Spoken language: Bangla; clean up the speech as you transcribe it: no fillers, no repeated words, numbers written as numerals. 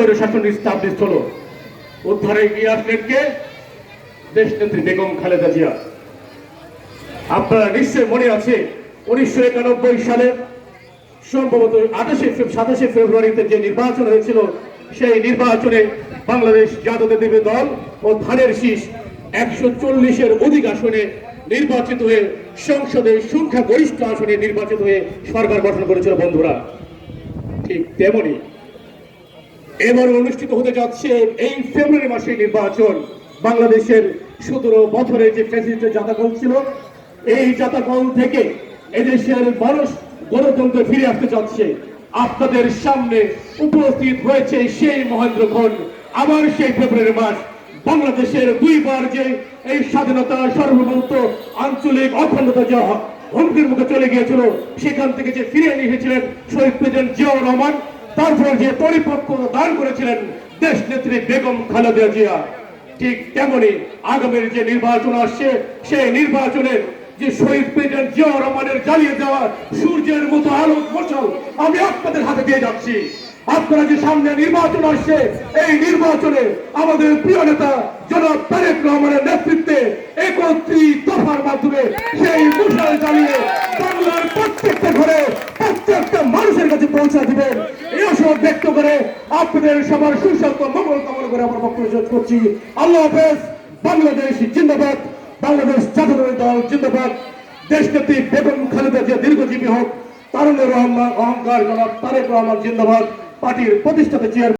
স্বৈরশাসন স্টাবলিশ হলো। উদ্ধারে এগিয়ে আসলেন কে? দেশনেত্রী বেগম খালেদা জিয়া। আপনারা নিশ্চয় মনে আছে 1991 সালে সম্ভবত 27 ফেব্রুয়ারিতে যে নির্বাচন হয়েছিল, সেই নির্বাচনে বাংলাদেশ জাতীয়তাবাদী দল ও ধানের শীষ 140-এর অধিক আসনে নির্বাচিত হয়ে সংসদে সংখ্যাগরিষ্ঠ আসনে নির্বাচিত হয়ে সরকার গঠন করেছিল। বন্ধুরা, ঠিক তেমনি এবার অনুষ্ঠিত হতে যাচ্ছে এই ফেব্রুয়ারি মাসে নির্বাচন। বাংলাদেশের 17 বছরের যে ফ্যাসিস্ট জাতাকল ছিল, এই জাতাকল থেকে এদেশের মানুষ গণতন্ত্র ফিরে আসতে যাচ্ছে। আপনাদের সামনে উপস্থিত হয়েছে সেই মহেন্দ্রক্ষণ, আবার সেই ফেব্রুয়ারি মাস। বাংলাদেশের দুইবার যে এই স্বাধীনতা, সার্বভৌমত্ব, আঞ্চলিক অখণ্ডতা যা হুমকির মুখে চলে গিয়েছিল, সেখান থেকে যে ফিরিয়ে নিয়ে এসেছিলেন শহীদ প্রেসিডেন্ট জিয়াউর রহমান, তারপর যে পরিপক্ক দান করেছিলেন দেশ নেত্রী বেগম খালেদা জিয়া, ঠিক তেমনি আগামীর যে নির্বাচন আসছে, সেই নির্বাচনে যে শহীদ প্রেসিডেন্ট জিয়াউর রহমানের জ্বালিয়ে দেওয়া সূর্যের মতো আলো মশাল আমি আপনাদের হাতে দিয়ে যাচ্ছি। আপনারা যে সামনে নির্বাচন আসছে, এই নির্বাচনে আমাদের প্রিয় নেতা জনাব তারেক রহমানের নেতৃত্বে 31 দফার মাধ্যমে সেই মশাল জ্বালিয়ে বাংলার প্রত্যেকটা ঘরে প্রত্যেকটা মানুষের কাছে পৌঁছা দিবেন, এই আশা ব্যক্ত করে আপনাদের সবার সুস্বাস্থ্য মঙ্গল কামনা করে আমার বক্তব্য শেষ করছি। আল্লাহ হাফেজ। বাংলাদেশ জিন্দাবাদ, বাংলাদেশ জাতীয়তাবাদী দল জিন্দাবাদ। দেশনেত্রী বেগম খালেদা জিয়া দীর্ঘজীবী হোক। তারুণ্যের অহংকার জনাব তারেক রহমান জিন্দাবাদ। পার্টির প্রতিষ্ঠাতা চেয়ারম্যান